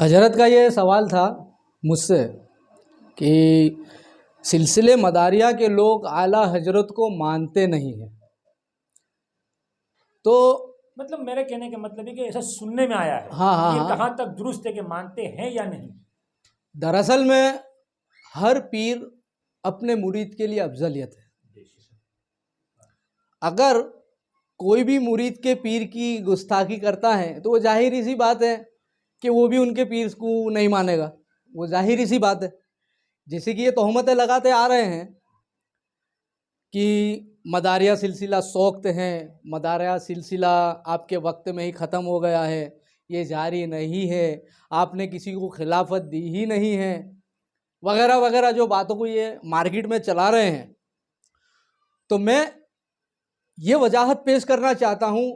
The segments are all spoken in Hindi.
हजरत का ये सवाल था मुझसे कि सिलसिले मदारिया के लोग आला हजरत को मानते नहीं हैं। तो मतलब मेरे कहने का मतलब है कि ऐसा सुनने में आया है। हाँ हाँ ये हाँ, कहाँ तक दुरुस्त है कि मानते हैं या नहीं? दरअसल में हर पीर अपने मुरीद के लिए अफजलियत है। अगर कोई भी मुरीद के पीर की गुस्ताखी करता है तो वो जाहिर सी बात है कि वो भी उनके पीर को नहीं मानेगा। वो जाहिर सी बात है। जैसे कि ये तोहमतें लगाते आ रहे हैं कि मदारिया सिलसिला सोख्त हैं, मदारिया सिलसिला आपके वक्त में ही ख़त्म हो गया है, ये जारी नहीं है, आपने किसी को खिलाफत दी ही नहीं है, वगैरह वगैरह जो बातों को ये मार्केट में चला रहे हैं। तो मैं ये वजाहत पेश करना चाहता हूँ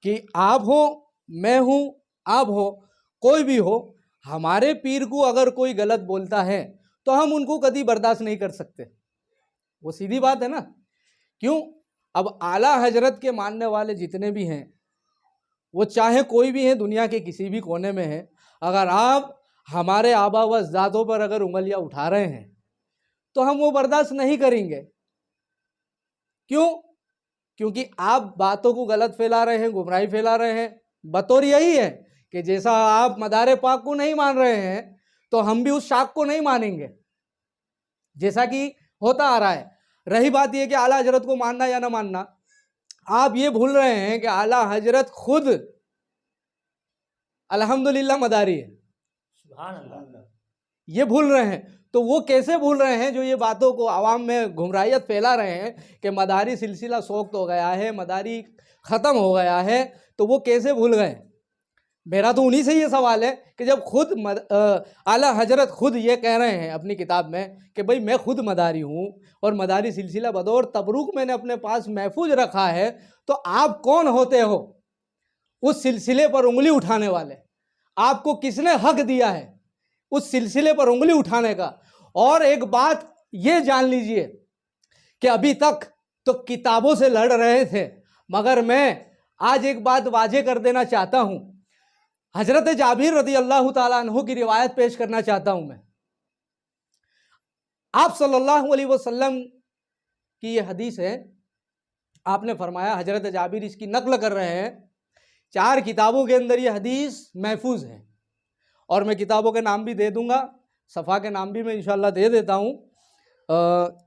कि आप हो, मैं हूँ, आप हो, कोई भी हो, हमारे पीर को अगर कोई गलत बोलता है तो हम उनको कभी बर्दाश्त नहीं कर सकते। वो सीधी बात है ना। क्यों? अब आला हजरत के मानने वाले जितने भी हैं, वो चाहे कोई भी है दुनिया के किसी भी कोने में है, अगर आप हमारे आबा व अजदादों पर अगर उंगलियां उठा रहे हैं तो हम वो बर्दाश्त नहीं करेंगे। क्यों? क्योंकि आप बातों को गलत फैला रहे हैं, गुमराही फैला रहे हैं। बतौर यही है कि जैसा आप मदारे पाक को नहीं मान रहे हैं तो हम भी उस शाख को नहीं मानेंगे, जैसा कि होता आ रहा है। रही बात यह कि आला हजरत को मानना या ना मानना, आप ये भूल रहे हैं कि आला हजरत खुद अल्हम्दुलिल्लाह मदारी है। सुभान अल्लाह। ये भूल रहे हैं। तो वो कैसे भूल रहे हैं जो ये बातों को आवाम में गुमराहियत फैला रहे हैं कि मदारी सिलसिला सोख्त हो गया है, मदारी ख़त्म हो गया है, तो वो कैसे भूल गए? मेरा तो उन्हीं से ये सवाल है कि जब खुद आला हजरत खुद ये कह रहे हैं अपनी किताब में कि भाई मैं खुद मदारी हूँ और मदारी सिलसिला बदौर तबरुक मैंने अपने पास महफूज रखा है, तो आप कौन होते हो उस सिलसिले पर उंगली उठाने वाले? आपको किसने हक दिया है उस सिलसिले पर उंगली उठाने का? और एक बात ये जान लीजिए कि अभी तक तो किताबों से लड़ रहे थे, मगर मैं आज एक बात वाजे कर देना चाहता हूं। हजरत जाबिर रज़ी अल्लाह ताला अन्हु की रिवायत पेश करना चाहता हूं मैं। आप सल्लल्लाहु अलैहि वसल्लम की ये हदीस है। आपने फरमाया, हजरत जाबिर इसकी नकल कर रहे हैं, 4 किताबों के अंदर ये हदीस महफूज है और मैं किताबों के नाम भी दे दूंगा, सफ़ा के नाम भी मैं इंशाल्लाह दे देता हूँ।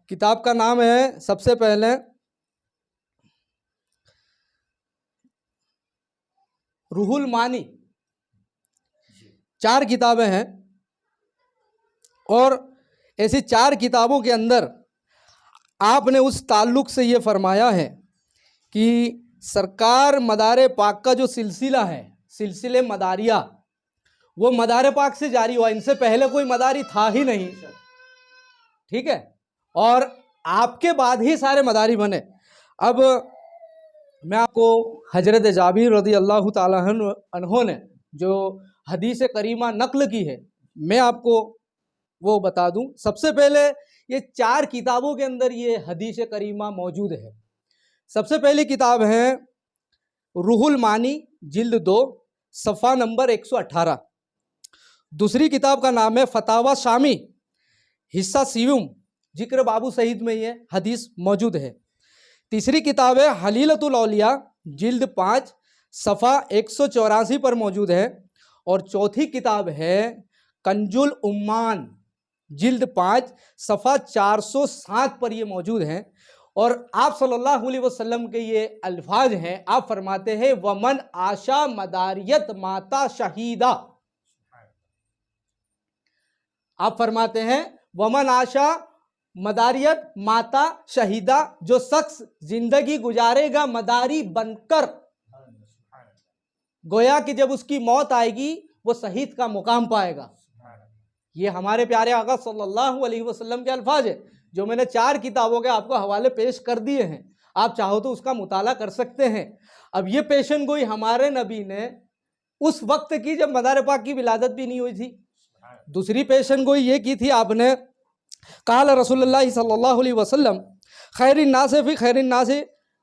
किताब का नाम है सबसे पहले रूहुल मानी। 4 किताबें हैं और ऐसी 4 किताबों के अंदर आपने उस ताल्लुक़ से ये फरमाया है कि सरकार मदारे पाक का जो सिलसिला है, सिलसिले मदारिया, वो मदारे पाक से जारी हुआ। इनसे पहले कोई मदारी था ही नहीं, ठीक है, और आपके बाद ही सारे मदारी बने। अब मैं आपको हजरत जाबिर रज़ी अल्लाह ताला अन्हो ने जो हदीस करीमा नकल की है, मैं आपको वो बता दूं। सबसे पहले ये 4 किताबों के अंदर ये हदीस करीमा मौजूद है। सबसे पहली किताब है रूहुल मानी, जिल्द 2, सफ़ा नंबर 118। दूसरी किताब का नाम है फतावा शामी, हिस्सा सीवुम, जिक्र बाबू सईद में ये हदीस मौजूद है। तीसरी किताब है हलीलतुल औलिया, जिल्द 5, सफ़ा 184 पर मौजूद है। और चौथी किताब है कंजुल उम्मान, जिल्द 5, सफ़ा 407 पर ये मौजूद है। और आप सल्लल्लाहु अलैहि वसल्लम के ये अल्फाज हैं, आप फरमाते हैं वमन आशा मदारियत माता शहीदा। आप फरमाते हैं वमन आशा मदारियत माता शहीदा, जो शख्स जिंदगी गुजारेगा मदारी बनकर, गोया कि जब उसकी मौत आएगी वो शहीद का मुकाम पाएगा। ये हमारे प्यारे आका सल्लल्लाहु अलैहि वसल्लम के अल्फाज है जो मैंने 4 किताबों के आपको हवाले पेश कर दिए हैं। आप चाहो तो उसका मुताला कर सकते हैं। अब ये पेशन गोई हमारे नबी ने उस वक्त की जब मदार पाक की विलादत भी नहीं हुई थी। दूसरी पेशन गोई ये की थी आपने, काल रसूलुल्लाह सल्लल्लाहु अलैहि वसल्लम खैरिन नास फी खैरिन नास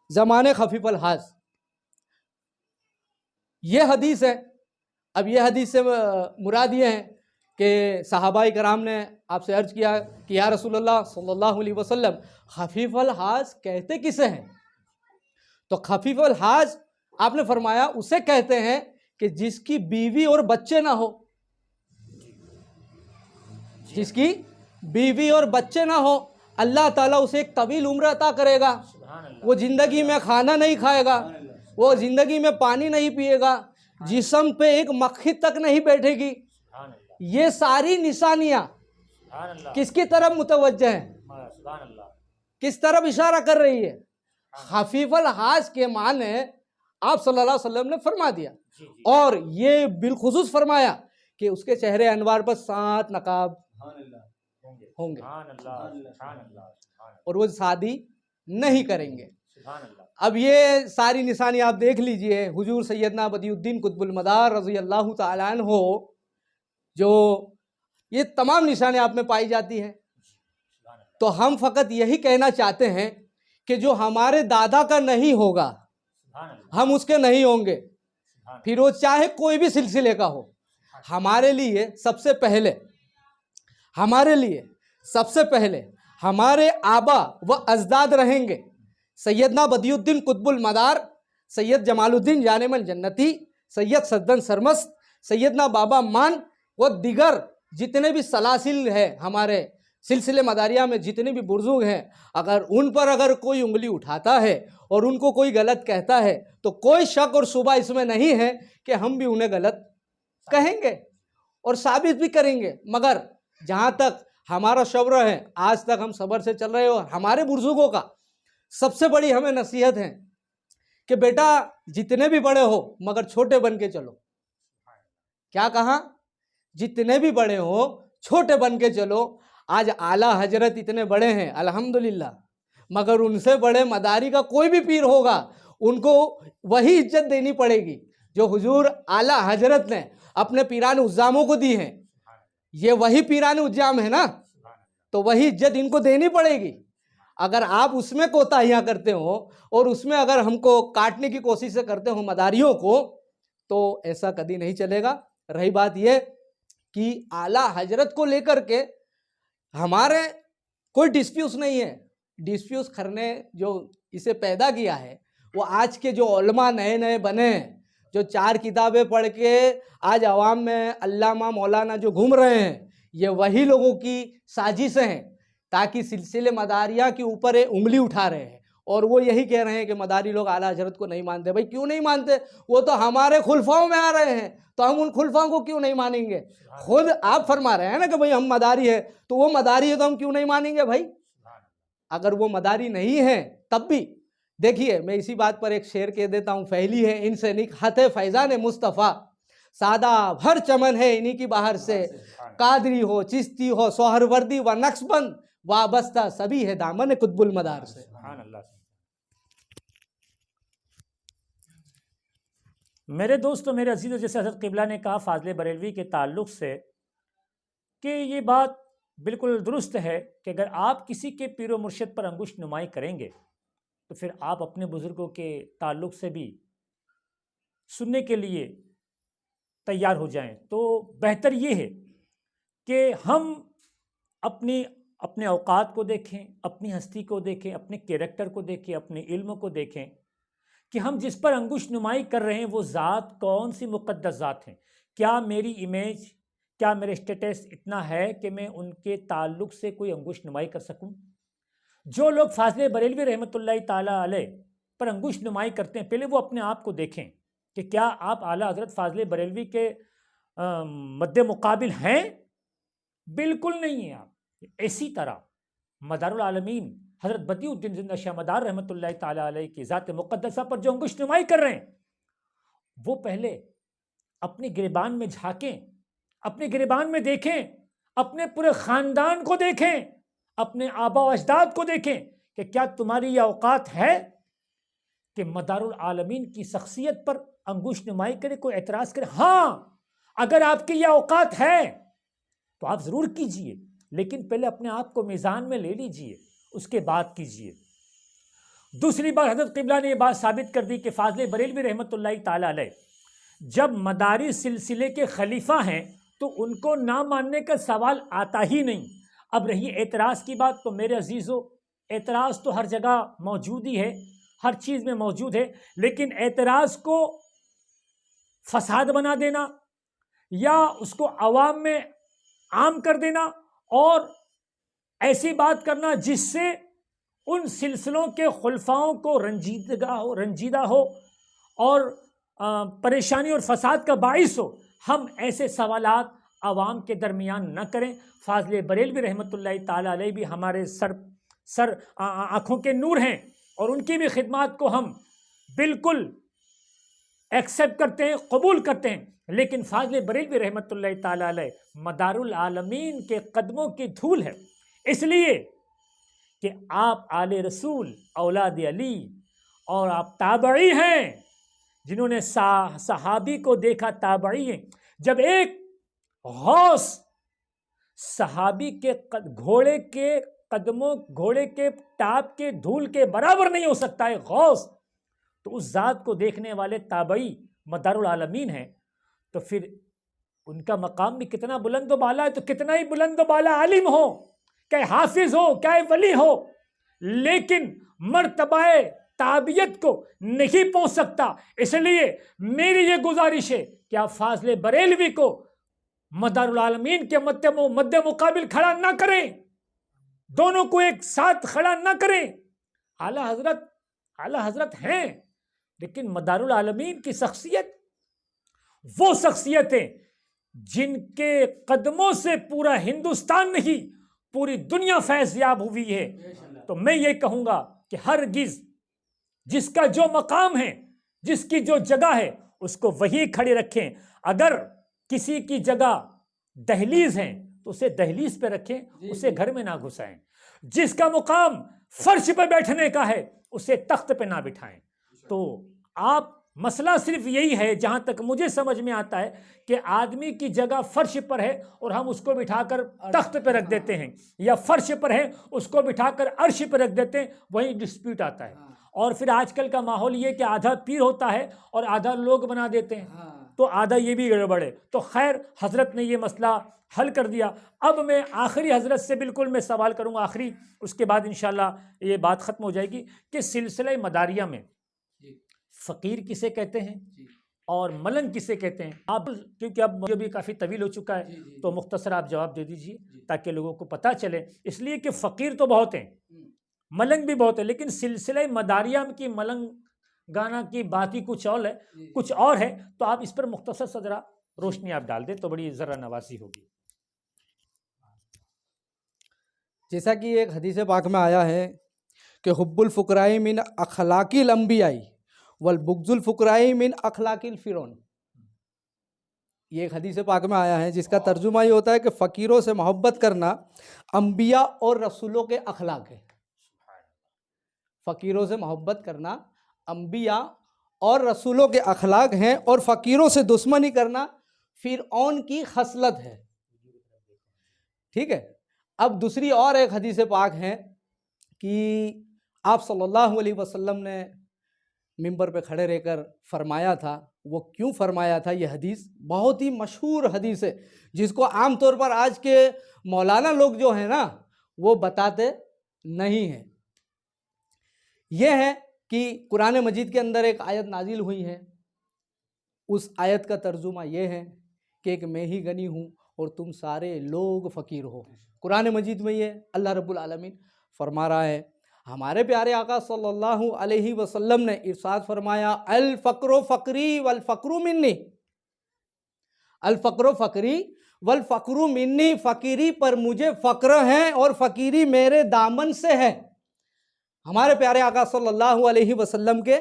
ज़माने खफीफल हाज। ये हदीस है अब ये हदीस से मुराद ये है कि सहाबाए कराम ने आपसे अर्ज किया कि या रसूलल्लाह सल्लल्लाहु अलैहि वसल्लम खफीफल हाज कहते किसे हैं? तो खफीफल हाज आपने फरमाया उसे कहते हैं कि जिसकी बीवी और बच्चे ना हो, जिसकी बीवी और बच्चे ना हो, अल्लाह ताला उसे एक तवील उम्र अता करेगा। वो जिंदगी में खाना नहीं खाएगा, वो जिंदगी में पानी नहीं पिएगा, जिस्म पे एक मक्खी तक नहीं बैठेगी। ये सारी निशानियां किसकी तरफ मुतवज्जह है, किस तरफ इशारा कर रही है? खफीफल हाज के माने आप सल्लल्लाहु अलैहि वसल्लम ने फरमा दिया, और ये बिलखुसूस फरमाया कि उसके चेहरे अनवार पर 7 नकाब होंगे और वो शादी नहीं करेंगे। अब ये सारी निशानी आप देख लीजिए। हुजूर सैयदना बदियुद्दीन कुतुबुल मदार रज़ी अल्लाह तआला अन्हो, जो ये तमाम निशानी आप में पाई जाती हैं। तो हम फ़कत यही कहना चाहते हैं कि जो हमारे दादा का नहीं होगा हम उसके नहीं होंगे, फिर वो चाहे कोई भी सिलसिले का हो। हमारे लिए सबसे पहले हमारे आबा व अजदाद रहेंगे। सैयदना बदियुद्दीन कुतुबुल मदार, सैयद जमालुद्दीन जानेमन जन्नती, सैयद सद्दन सरमस्त, सैयदना बाबा मान व दिगर जितने भी सलासिल है हमारे सिलसिले मदारिया में, जितने भी बुजुर्ग हैं, अगर उन पर अगर कोई उंगली उठाता है और उनको कोई गलत कहता है तो कोई शक और शुबा इसमें नहीं है कि हम भी उन्हें गलत कहेंगे और साबित भी करेंगे। मगर जहाँ तक हमारा शब्र है, आज तक हम सब्र से चल रहे हो। हमारे बुजुर्गों का सबसे बड़ी हमें नसीहत है कि बेटा जितने भी बड़े हो मगर छोटे बन के चलो। क्या कहा? जितने भी बड़े हो छोटे बन के चलो। आज आला हजरत इतने बड़े हैं अल्हम्दुलिल्लाह, मगर उनसे बड़े मदारी का कोई भी पीर होगा उनको वही इज्जत देनी पड़ेगी जो हुजूर आला हजरत ने अपने पीरान उज्जामों को दी है। ये वही पीरान उज्जाम है ना, तो वही इज्जत इनको देनी पड़ेगी। अगर आप उसमें कोताहियाँ करते हो और उसमें अगर हमको काटने की कोशिश करते हो मदारियों को, तो ऐसा कभी नहीं चलेगा। रही बात यह कि आला हजरत को लेकर के हमारे कोई डिस्प्यूट नहीं है। डिस्प्यूट करने जो इसे पैदा किया है वो आज के जो उलमा नए नए बने हैं, जो 4 किताबें पढ़ के आज अवाम में अल्लामा मौलाना जो घूम रहे हैं, ये वही लोगों की साजिशें हैं ताकि सिलसिले मदारिया के ऊपर उंगली उठा रहे हैं। और वो यही कह रहे हैं कि मदारी लोग आला हजरत को नहीं मानते। भाई क्यों नहीं मानते? वो तो हमारे खुलफाओं में आ रहे हैं, तो हम उन खुलफाओं को क्यों नहीं मानेंगे? खुद आप फरमा रहे हैं ना कि भाई हम मदारी है, तो वो मदारी है तो हम क्यों नहीं मानेंगे भाई? अगर वो मदारी नहीं है तब भी देखिए, मैं इसी बात पर एक शेर कह देता हूँ। फैली है इनसे निक हथे फैजान मुस्तफ़ा, सादा भर चमन है इन्हीं की बाहर से। कादरी हो, चिश्ती हो, सोहरवर्दी व नक्शबंद, वाबस्ता सभी है दामन कुतुबुल मदार से। मेरे दोस्तों, मेरे अजीज़ों, जैसे हज़रत क़िबला ने कहा फ़ाज़िल बरेलवी के ताल्लुक़ से कि ये बात बिल्कुल दुरुस्त है कि अगर आप किसी के पीर व मुर्शिद पर अंगुश नुमाई करेंगे तो फिर आप अपने बुज़ुर्गों के ताल्लुक़ से भी सुनने के लिए तैयार हो जाएं। तो बेहतर ये है कि हम अपने औकात को देखें, अपनी हस्ती को देखें, अपने कैरेक्टर को देखें, अपने इल्म को देखें कि हम जिस पर अंगुश नुमाई कर रहे हैं वो ज़ात कौन सी मुक़द्दस ज़ात हैं। क्या मेरी इमेज, क्या मेरे स्टेटस इतना है कि मैं उनके ताल्लुक़ से कोई अंगुश नुमाई कर सकूं? जो लोग फ़ाज़िल बरेलवी रहमतुल्लाहि ताला अलैह पर अंगुश नुमाई करते हैं, पहले वो अपने आप को देखें कि क्या आप आला हज़रत फ़ाज़िल बरेलवी के मद्दे मुकाबिल हैं? बिल्कुल नहीं है आप। इसी तरह मदारुल आलमीन हज़रत बदियुद्दीन ज़िंदा शाह मदार रहमतुल्लाहि ताला अलैह की ज़ात मुक़द्दसा पर जो अंगुश नुमाई कर रहे हैं, वो पहले अपने गिरबान में झांकें, अपने गिरबान में देखें, अपने पूरे ख़ानदान को देखें, अपने आबा व अजदाद को देखें कि क्या तुम्हारी यह औकात है कि मदारुल आलमीन की शख्सियत पर अंगुश नुमाई करे, कोई एतराज़ करे? हाँ, अगर आपकी यह औकात है तो आप ज़रूर कीजिए, लेकिन पहले अपने आप को मीज़ान में ले लीजिए, उसके बाद कीजिए। दूसरी बात, हज़रत क़िबला ने यह बात साबित कर दी कि फ़ाज़िल बरेलवी रहमतुल्लाहि ताला अलैह जब मदारी सिलसिले के खलीफा हैं तो उनको ना मानने का सवाल आता ही नहीं। अब रही एतराज़ की बात, तो मेरे अजीज़ों, एतराज़ तो हर जगह मौजूद ही है, हर चीज़ में मौजूद है, लेकिन एतराज़ को फसाद बना देना या उसको आवाम में आम कर देना और ऐसी बात करना जिससे उन सिलसिलों के खुलफाओं को रंजीदा हो और परेशानी और फसाद का बाइस हो, हम ऐसे सवालात आवाम के दरमियान न करें। फाज़िल बरेलवी रहमतुल्लाह ताला अलैह भी हमारे सर आँखों के नूर हैं और उनकी भी खिदमत को हम बिल्कुल एक्सेप्ट करते हैं, कबूल करते हैं, लेकिन फाज़िल बरेलवी रहमतुल्लाह ताला अलैह मदारुल आलमीन के कदमों की धूल है, इसलिए कि आप आले रसूल औलाद अली और आप ताबई हैं जिन्होंने सहाबी को देखा, ताबई हैं। जब एक गौस सहाबी के घोड़े के कदमों, घोड़े के टाप के धूल के बराबर नहीं हो सकता है गौस, तो उस ज़ात को देखने वाले ताबई मदारुल आलमीन हैं, तो फिर उनका मकाम भी कितना बुलंद बाला है। तो कितना ही बुलंद बाला आलिम हो, क्या हाफिज हो, क्या वली हो, लेकिन मर्तबाए ताबियत को नहीं पहुंच सकता। इसलिए मेरी ये गुजारिश है कि आप फाज़िल बरेलवी को मदारुल आलमीन के मध्य मुकाबिल खड़ा ना करें, दोनों को एक साथ खड़ा ना करें। आला हजरत हैं, लेकिन मदारुल आलमीन की शख्सियत वो शख्सियतें जिनके कदमों से पूरा हिंदुस्तान नहीं पूरी दुनिया फैज़याब हुई है। तो मैं ये कहूँगा कि हरगिज़ जिसका जो मकाम है, जिसकी जो जगह है, उसको वही खड़े रखें। अगर किसी की जगह दहलीज है तो उसे दहलीज पे रखें, उसे घर में ना घुसाएं। जिसका मुकाम फर्श पे बैठने का है उसे तख्त पे ना बिठाएं। तो आप मसला सिर्फ यही है, जहां तक मुझे समझ में आता है, कि आदमी की जगह फर्श पर है और हम उसको बिठाकर तख्त पे रख देते हैं, या फर्श पर है उसको बिठाकर अर्श पे रख देते हैं, वही डिस्प्यूट आता है। और फिर आजकल का माहौल ये कि आधा पीर होता है और आधा लोग बना देते हैं, तो आधा ये भी गड़बड़ है। तो खैर, हजरत ने ये मसला हल कर दिया। अब मैं आखिरी हजरत से बिल्कुल मैं सवाल करूँगा, आखिरी, उसके बाद इंशाल्लाह ये बात ख़त्म हो जाएगी कि सिलसिला मदारिया में फ़कीर किसे कहते हैं और मलंग किसे कहते हैं। आप, क्योंकि अब मुझे भी काफ़ी तवील हो चुका है, तो मुख्तसर आप जवाब दे दीजिए ताकि लोगों को पता चले। इसलिए कि फ़कीर तो बहुत हैं, मलंग भी बहुत है, लेकिन सिलसिला मदारिया की मलंग गाना की बात ही कुछ और है। तो आप इस पर मुख्तसर सा ज़रा रोशनी आप डाल दें तो बड़ी ज़रा नवाजी होगी। जैसा कि एक हदीस पाक में आया है कि हुब्बुल फ़ुक़राई मिन अखलाकिल अंबियाई वल बुग़्ज़ुल फ़ुक़राई मिन अखलाकिल फ़िरौन। ये एक हदीस पाक में आया है जिसका तर्जुमा ये होता है कि फ़कीरों से मोहब्बत करना अंबिया और रसूलों के अखलाक है। फ़कीरों से मोहब्बत करना अंबिया और रसूलों के अखलाक हैं, और फ़कीरों से दुश्मनी करना फ़िरऔन की खसलत है। ठीक है। अब दूसरी और एक हदीस पाक है कि आप सल्लल्लाहु अलैहि वसल्लम ने मिंबर पे खड़े रहकर फरमाया था। वो क्यों फरमाया था? ये हदीस बहुत ही मशहूर हदीस है, जिसको आम तौर पर आज के मौलाना लोग जो है ना, वो बताते नहीं हैं। ये है कि कुरान मजीद के अंदर एक आयत नाजिल हुई है। उस आयत का तर्जुमा ये है कि एक मैं ही गनी हूँ और तुम सारे लोग फ़कीर हो। कुरान मजीद में ये अल्लाह रब्बुल आलमीन फरमा रहा है। हमारे प्यारे आका सल्लल्लाहु अलैहि वसल्लम ने इरशाद फरमाया, अल फ़क्रो फ़क्री वल फ़क्रू मिन्नी, अल फ़क्रो फ़क्री वल फ़क्रू मिन्नी, फ़कीरी पर मुझे फ़क्र है और फ़कीरी मेरे दामन से है। हमारे प्यारे आका सल्लल्लाहु अलैहि वसल्लम के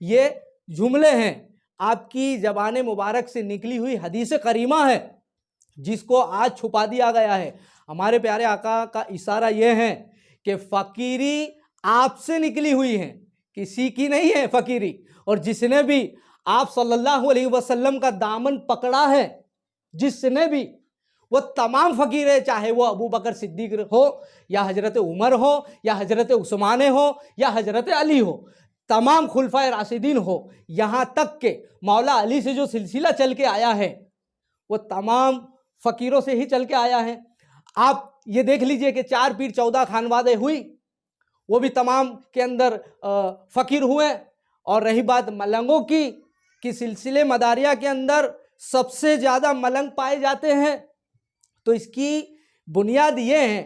ये जुमले हैं, आपकी ज़बान मुबारक से निकली हुई हदीस करीमा है, जिसको आज छुपा दिया गया है। हमारे प्यारे आका का इशारा ये है कि फ़कीरी आपसे निकली हुई है, किसी की नहीं है फ़कीरी। और जिसने भी आप सल्लल्लाहु अलैहि वसल्लम का दामन पकड़ा है, जिसने भी, वो तमाम फ़कीर है, चाहे वो अबू बकर सिद्दीक हो या हज़रत उमर हो या हज़रत उस्मान हो या हज़रत अली हो। तमाम खुलफाए राशिदीन हो, यहाँ तक के मौला अली से जो सिलसिला चल के आया है वो तमाम फ़कीरों से ही चल के आया है। आप ये देख लीजिए कि 4 पीर 14 खानवादे हुई, वो भी तमाम के अंदर फ़कीर हुए। और रही बात मलंगों की, कि सिलसिले मदारिया के अंदर सबसे ज़्यादा मलंग पाए जाते हैं, तो इसकी बुनियाद ये है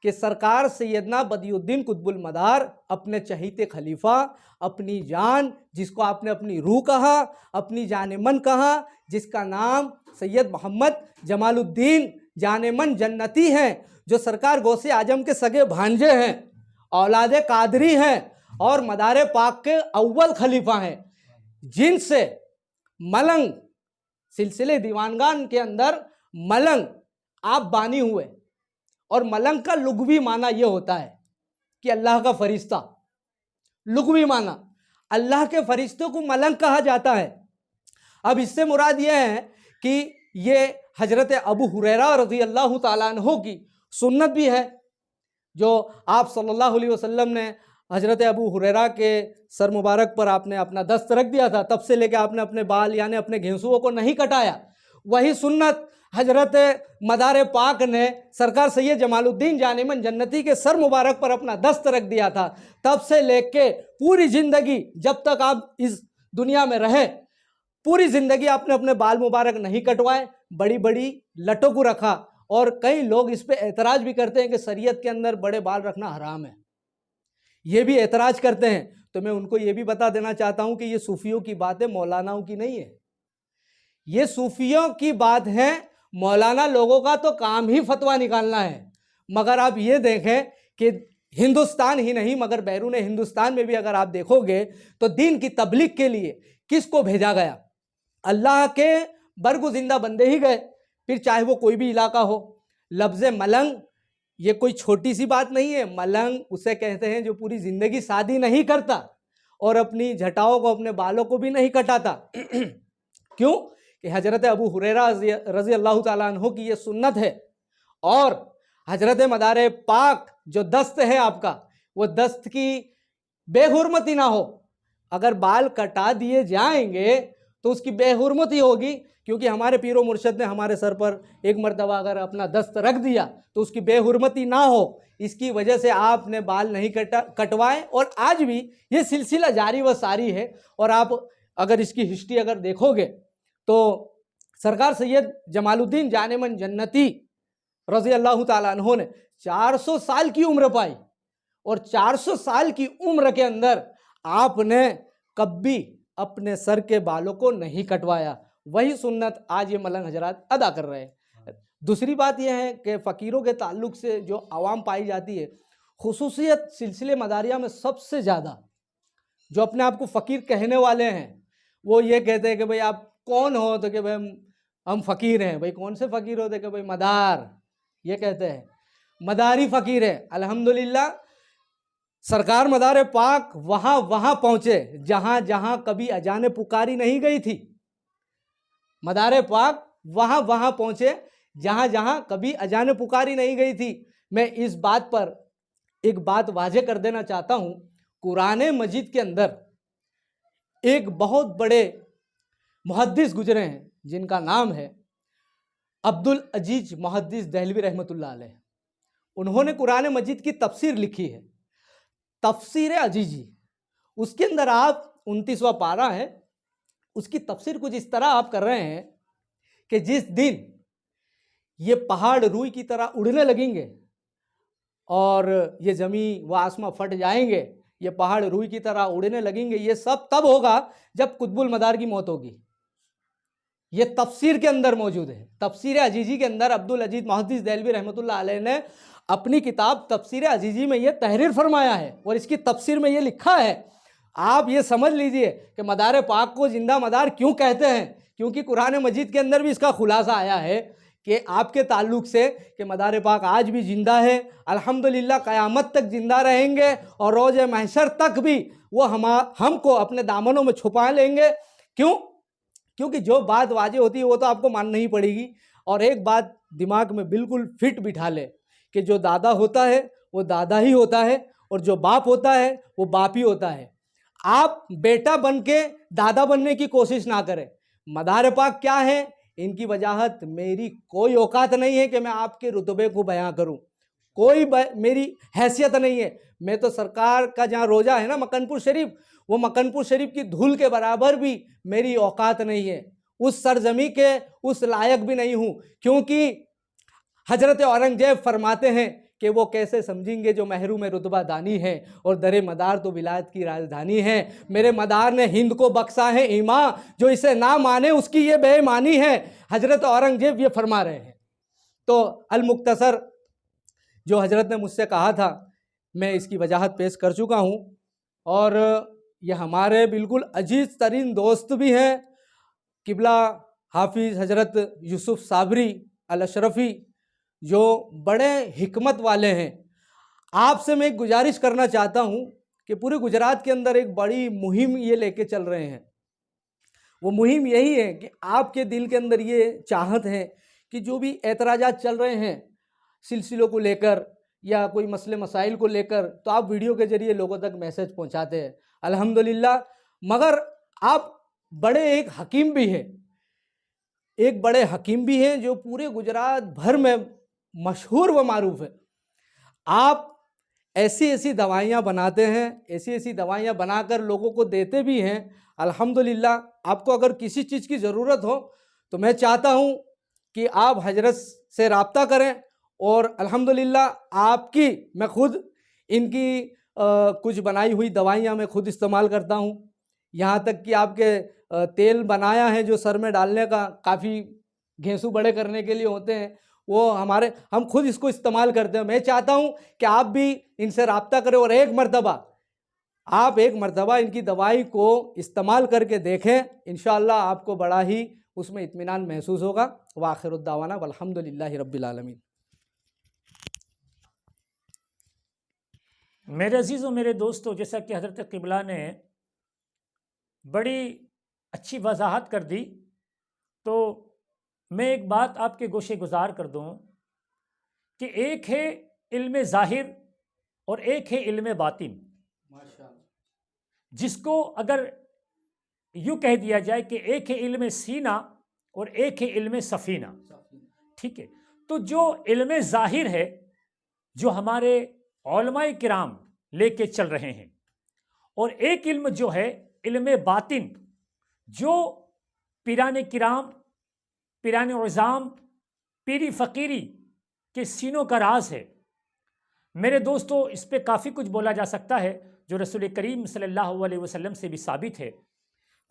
कि सरकार सैयदना बदियुद्दीन कुतुबुल मदार अपने चहीते खलीफा, अपनी जान, जिसको आपने अपनी रूह कहा, अपनी जान मन कहा, जिसका नाम सैयद मोहम्मद जमालुद्दीन जान मन जन्नती हैं, जो सरकार गौसे आजम के सगे भांजे हैं, औलादे कादरी हैं और मदारे पाक के अव्वल खलीफा हैं, जिनसे मलंग सिलसिले दीवानगान के अंदर मलंग आप बानी हुए। और मलंग का लुग़वी माना यह होता है कि अल्लाह का फरिश्ता, लुग़वी माना अल्लाह के फरिश्तों को मलंग कहा जाता है। अब इससे मुराद यह है कि ये हजरत अबू हुरैरा रज़ी अल्लाह ताला अन्हु की सुन्नत भी है, जो आप सल्लल्लाहु अलैहि वसल्लम ने हजरत अबू हुरैरा के सर मुबारक पर आपने अपना दस्त रख दिया था, तब से लेकर आपने अपने बाल यानी अपने घेंसुओं को नहीं कटाया। वही सुन्नत हजरत मदार पाक ने सरकार सैयद जमालुद्दीन जानेमन जन्नती के सर मुबारक पर अपना दस्त रख दिया था। तब से लेके पूरी ज़िंदगी, जब तक आप इस दुनिया में रहे, पूरी ज़िंदगी आपने अपने बाल मुबारक नहीं कटवाए, बड़ी बड़ी लटों को रखा। और कई लोग इस पे एतराज़ भी करते हैं कि शरीयत के अंदर बड़े बाल रखना हराम है, ये भी एतराज़ करते हैं। तो मैं उनको ये भी बता देना चाहता हूँ कि ये सूफियों की बात है, मौलानाओं की नहीं है। ये सूफियों की बात है, मौलाना लोगों का तो काम ही फतवा निकालना है। मगर आप ये देखें कि हिंदुस्तान ही नहीं मगर बैरून हिंदुस्तान में भी अगर आप देखोगे तो दीन की तबलीग के लिए किसको भेजा गया? अल्लाह के बरगुजिंदा बंदे ही गए, फिर चाहे वो कोई भी इलाका हो। लफ्ज़ मलंग ये कोई छोटी सी बात नहीं है। मलंग उसे कहते हैं जो पूरी ज़िंदगी शादी नहीं करता और अपनी जटाओं को, अपने बालों को भी नहीं कटाता। क्यों? कि हजरत अबू हुरैरा रज़ी अल्लाह ताला अन्हु की ये सुन्नत है। और हजरत मदार पाक जो दस्त है आपका, वो दस्त की बेहुरमती ना हो। अगर बाल कटा दिए जाएंगे तो उसकी बेहुरमती होगी, क्योंकि हमारे पीरो मुर्शद ने हमारे सर पर एक मरतबा अगर अपना दस्त रख दिया तो उसकी बेहुरमती ना हो, इसकी वजह से आपने बाल नहीं कटवाए। और आज भी ये सिलसिला जारी व सारी है। और आप अगर इसकी हिस्ट्री अगर देखोगे तो सरकार सैयद जमालुद्दीन जानेमन जन्नती रज़ी अल्लाह ताला अन्हु ने 400 साल की उम्र पाई। और 400 साल की उम्र के अंदर आपने कभी अपने सर के बालों को नहीं कटवाया। वही सुन्नत आज ये मलंग हजरात अदा कर रहे हैं। दूसरी बात यह है कि फ़कीरों के ताल्लुक़ से जो आवाम पाई जाती है, खुसूसियत सिलसिले मदारिया में सबसे ज़्यादा जो अपने आप को फ़कीर कहने वाले हैं, वो ये कहते हैं कि भाई आप कौन हो? तो कि भाई हम फ़कीर हैं। भाई कौन से फ़कीर होते? कि भाई मदार, ये कहते हैं मदारी फ़कीर है। अल्हम्दुलिल्लाह सरकार मदार पाक वहाँ वहाँ पहुँचे जहाँ जहाँ कभी अजाने पुकारी नहीं गई थी। मदार पाक वहाँ वहाँ पहुँचे जहाँ जहाँ कभी अजाने पुकारी नहीं गई थी। मैं इस बात पर एक बात वाज़े कर देना चाहता हूँ। कुरान मजीद के अंदर एक बहुत बड़े मुहद्दिस गुजरे हैं जिनका नाम है अब्दुल अजीज मुहद्दिस दहलवी रहमतुल्लाह अलैह। उन्होंने कुरान मजीद की तफसीर लिखी है, तफसीर अजीजी। उसके अंदर आप 29वां पारा है, उसकी तफसीर कुछ इस तरह आप कर रहे हैं कि जिस दिन ये पहाड़ रूई की तरह उड़ने लगेंगे और ये ज़मीन व आसमां फट जाएंगे, ये पहाड़ रूई की तरह उड़ने लगेंगे, ये सब तब होगा जब कुतुबुल मदार की मौत होगी। ये तफसीर के अंदर मौजूद है। तफसीर अजीजी के अंदर अब्दुल अजीज मुहद्दिस दहलवी रहमतुल्लाह अलैह ने अपनी किताब तफसीर अजीजी में ये तहरीर फरमाया है और इसकी तफसीर में ये लिखा है। आप ये समझ लीजिए कि मदार पाक को जिंदा मदार क्यों कहते हैं, क्योंकि कुरान मजीद के अंदर भी इसका खुलासा आया है कि आपके ताल्लुक़ से कि मदार पाक आज भी ज़िंदा है, अल्हम्दुलिल्लाह क़यामत तक ज़िंदा रहेंगे और रोज़ महशर तक भी वो हमको अपने दामनों में छुपा लेंगे। क्यों? क्योंकि जो बात वाजे होती है वो तो आपको माननी ही पड़ेगी। और एक बात दिमाग में बिल्कुल फिट बिठा ले कि जो दादा होता है वो दादा ही होता है और जो बाप होता है वो बाप ही होता है। आप बेटा बन के दादा बनने की कोशिश ना करें। मदार पाक क्या है, इनकी वजाहत मेरी कोई औकात नहीं है कि मैं आपके रुतबे को बयां करूं, कोई मेरी हैसियत नहीं है। मैं तो सरकार का जहाँ रोजा है ना मक्कनपुर शरीफ, वो मक्कनपुर शरीफ की धूल के बराबर भी मेरी औकात नहीं है, उस सरजमी के उस लायक भी नहीं हूं। क्योंकि हजरत औरंगजेब फरमाते हैं कि वो कैसे समझेंगे जो महरूम रुतबा दानी है, और दरे मदार तो विलायत की राजधानी है। मेरे मदार ने हिंद को बख्शा है ईमान, जो इसे ना माने उसकी ये बेईमानी है। हजरत औरंगजेब ये फरमा रहे हैं। तो अल मुख्तसर जो हजरत ने मुझसे कहा था, मैं इसकी वजाहत पेश कर चुका हूँ। और ये हमारे बिल्कुल अजीज तरीन दोस्त भी हैं, किबला हाफिज़ हजरत यूसुफ साबरी अल अशरफ़ी, जो बड़े हिकमत वाले हैं। आपसे मैं एक गुजारिश करना चाहता हूँ कि पूरे गुजरात के अंदर एक बड़ी मुहिम ये लेके चल रहे हैं। वो मुहिम यही है कि आपके दिल के अंदर ये चाहत है कि जो भी एतराज़ात चल रहे हैं सिलसिलों को लेकर या कोई मसले मसाइल को लेकर, तो आप वीडियो के ज़रिए लोगों तक मैसेज पहुँचाते हैं, अल्हम्दुलिल्लाह। मगर आप बड़े एक हकीम भी हैं, एक बड़े हकीम भी हैं जो पूरे गुजरात भर में मशहूर व मारूफ है। आप ऐसी ऐसी दवाइयाँ बनाते हैं, ऐसी ऐसी दवाइयाँ बनाकर लोगों को देते भी हैं, अल्हम्दुलिल्लाह। आपको अगर किसी चीज़ की ज़रूरत हो तो मैं चाहता हूँ कि आप हजरत से रब्ता करें, और अल्हम्दुलिल्लाह आपकी मैं खुद इनकी कुछ बनाई हुई दवाइयाँ मैं खुद इस्तेमाल करता हूँ। यहाँ तक कि आपके तेल बनाया है जो सर में डालने का, काफ़ी घेंसू बड़े करने के लिए होते हैं, वो हम खुद इसको इस्तेमाल करते हैं। मैं चाहता हूँ कि आप भी इनसे रब्ता करें और एक मरतबा इनकी दवाई को इस्तेमाल करके देखें। इंशाअल्लाह आपको बड़ा ही उसमें इत्मीनान महसूस होगा। व आखिरुद दावाना वल्हम्दुलिल्लाहि रब्बिल आलमीन। मेरे अजीज़ और मेरे दोस्तों, जैसा कि हज़रत क़िबला ने बड़ी अच्छी वजाहत कर दी, तो मैं एक बात आपके गोशे गुजार कर दूं कि एक है इल्म ज़ाहिर और एक है इल्म बातिन। जिसको अगर यूँ कह दिया जाए कि एक है इल्म सीना और एक है इल्म सफ़ीना, ठीक है। तो जो इल्म ज़ाहिर है, जो हमारे उलमाए किराम लेके चल रहे हैं, और एक इल्म जो है इल्म बातिन, जो पीरान किराम, पीरान उज़ाम, पीरी फ़कीरी के सीनों का राज है। मेरे दोस्तों, इस पे काफ़ी कुछ बोला जा सकता है, जो रसूल करीम सल्लल्लाहु अलैहि वसल्लम से भी साबित है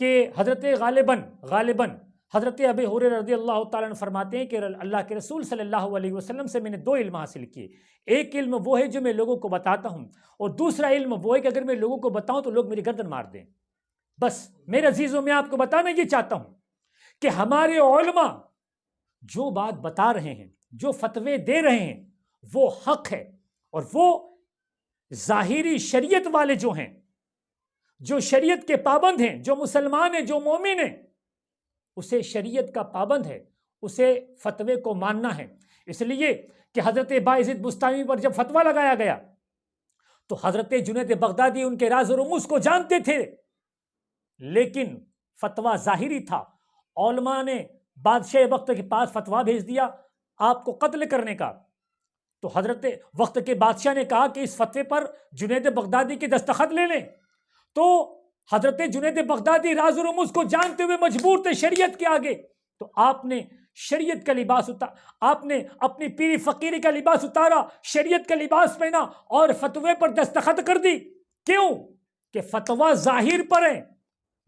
कि हज़रत गालिबन हज़रत अबू हुरैरा रज़ियल्लाहु ताला अन्हु फरमाते हैं कि अल्लाह के रसूल सल्लल्लाहु अलैहि वसल्लम से मैंने दो इल्म हासिल किए। एक इल्म वो है जो मैं लोगों को बताता हूँ, और दूसरा इल्म वो है कि अगर मैं लोगों को बताऊँ तो लोग मेरी गर्दन मार दें। बस मेरे अजीज़ों, मैं आपको बताना ये चाहता हूँ कि हमारे उलमा जो बात बता रहे हैं, जो फतवे दे रहे हैं, वो हक है। और वो ज़ाहिरी शरीयत वाले जो हैं, जो शरीयत के पाबंद हैं, जो मुसलमान हैं, जो मोमिन हैं, उसे शरीयत का पाबंद है, उसे फतवे को मानना है। इसलिए कि हज़रत बायज़िद बुस्तामी पर जब फतवा लगाया गया तो हज़रत जुनैद बगदादी उनके राज और रुमूज़ को जानते थे, लेकिन फतवा ज़ाहिरी था। उलमा ने बादशाह वक्त के पास फतवा भेज दिया आपको कत्ल करने का। तो हज़रत वक्त के बादशाह ने कहा कि इस फतवे पर जुनैद बगदादी के दस्तखत ले लें। तो हज़रत जुनैद बगदादी राज और रुमूज़ को जानते हुए मजबूर थे शरीयत के आगे। तो आपने शरीयत का लिबास आपने अपनी पीरी फ़कीरी का लिबास उतारा, शरीयत का लिबास पहना और फतवे पर दस्तखत कर दी। क्यों? कि फतवा ज़ाहिर पर है।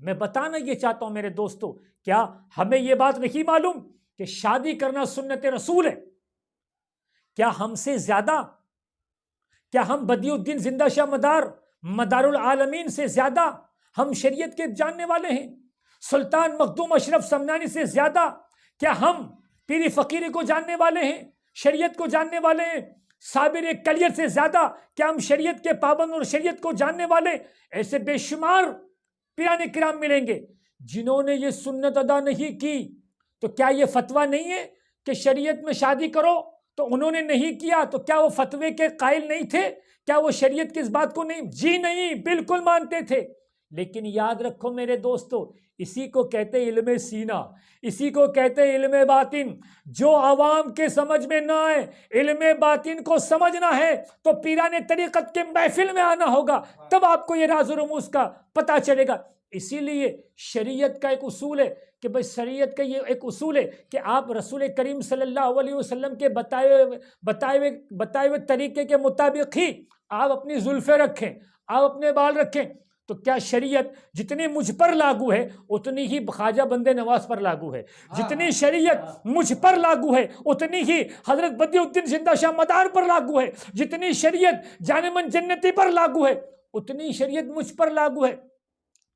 मैं बताना ये चाहता हूँ मेरे दोस्तों, क्या हमें ये बात नहीं मालूम कि शादी करना सुन्नत रसूल है? क्या हमसे ज़्यादा, क्या हम बदियुद्दीन जिंदा शाह मदारुल आलमीन से ज़्यादा हम शरीयत के जानने वाले हैं? सुल्तान मखदूम अशरफ समनानी से ज़्यादा क्या हम पीरी फ़कीरी को जानने वाले हैं, शरीयत को जानने वाले हैं? साबिर कलियर से ज़्यादा क्या हम शरीयत के पाबंद और शरीयत को जानने वाले? ऐसे बेशुमार पीराने किराम मिलेंगे जिन्होंने ये सुन्नत अदा नहीं की। तो क्या ये फतवा नहीं है कि शरीयत में शादी करो? तो उन्होंने नहीं किया, तो क्या वो फतवे के कायल नहीं थे? क्या वो शरीयत की इस बात को नहीं? जी नहीं, बिल्कुल मानते थे। लेकिन याद रखो मेरे दोस्तों, इसी को कहते हैं इल्मे सीना, इसी को कहते हैं इल्मे बातिन। जो आवाम के समझ में ना आए, इल्मे बातिन को समझना है तो पीराने तरीक़त के महफिल में आना होगा, तब आपको ये राज़ और रमूज़ का पता चलेगा। इसीलिए शरीयत का एक उसूल है कि भाई, शरीयत का ये एक उसूल है कि आप रसूल करीम सल्लल्लाहु अलैहि वसल्लम के बताए हुए तरीके के मुताबिक ही आप अपनी जुल्फ़े रखें, आप अपने बाल रखें। तो क्या शरीयत जितनी मुझ पर लागू है उतनी ही ख्वाजा बंदे नवाज पर लागू है, जितनी शरीयत मुझ पर लागू है उतनी ही हजरत बदियुद्दीन जिंदा शाह मदार पर लागू है, जितनी शरीयत जानेमन जन्नती पर लागू है उतनी शरीयत मुझ पर लागू है।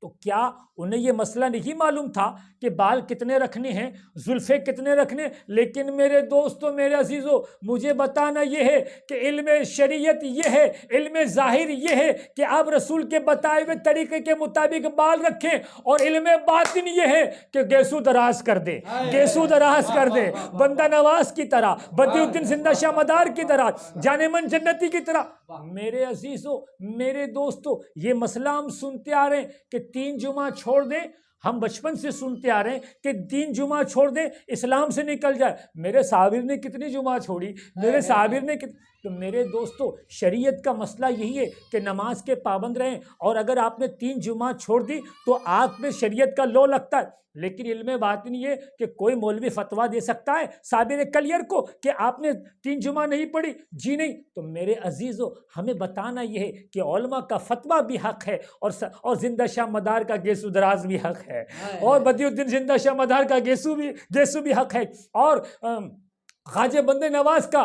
तो क्या उन्हें यह मसला नहीं मालूम था कि बाल कितने रखने हैं, जुल्फ़े कितने रखने? लेकिन मेरे दोस्तों, मेरे अजीज़ों, मुझे बताना यह है कि इल्म शरीयत यह है, इल्म ज़ाहिर यह है कि आप रसूल के बताए हुए तरीके के मुताबिक बाल रखें, और इल्म बातिन यह है कि गेसू दराज कर दे, गेसू दराज कर दे, बंदा नवाज की तरह, बदियुद्दीन जिंदा शाह मदार की तरह, जानेमन जन्नती की तरह। मेरे अजीज़ों, मेरे दोस्तों, ये मसला हम सुनते आ रहे हैं कि 3 जुमा छोड़ दें। हम बचपन से सुनते आ रहे हैं कि 3 जुमा छोड़ दें इस्लाम से निकल जाए। मेरे साबिर ने कितनी जुमा छोड़ी, मेरे साबिर ने तो मेरे दोस्तों, शरीयत का मसला यही है कि नमाज के पाबंद रहें, और अगर आपने 3 जुमा छोड़ दी तो आप में शरीयत का लो लगता है। लेकिन इल्मे बातिन ये कि कोई मौलवी फतवा दे सकता है साबिर कलियर को कि आपने 3 जुमा नहीं पढ़ी, जी नहीं। तो मेरे अजीज़ों, हमें बताना यह है कि उलमा का फतवा भी हक है, और जिंदा शाह मदार का गेसू दराज भी हक है, और बदियुद्दीन जिंदा शाह मदार का गेसू भी हक है, और ख्वाजा बंदे नवाज का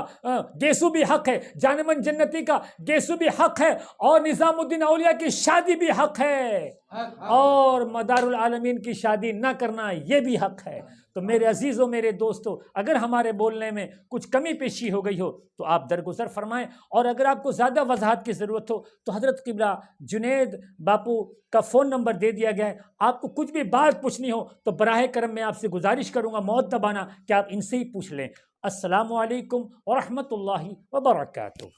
गेसू भी हक है, जानेमन जन्नती का गेसू भी हक है, और निज़ामुद्दीन औलिया की शादी भी हक है, और मदारुल आलमीन की शादी ना करना ये भी हक है। तो मेरे अजीज़ों, मेरे दोस्तों, अगर हमारे बोलने में कुछ कमी पेशी हो गई हो तो आप दरगुजर फरमाएं, और अगर आपको ज़्यादा वजाहत की ज़रूरत हो तो हज़रत क़िबला जुनैद बापू का फ़ोन नंबर दे दिया गया है। आपको कुछ भी बात पूछनी हो तो बराह करम मैं आपसे गुजारिश करूँगा मौत दबाना कि आप इनसे ही पूछ लें। अस्सलामु अलैकुम व रहमतुल्लाहि व बरकातुहू।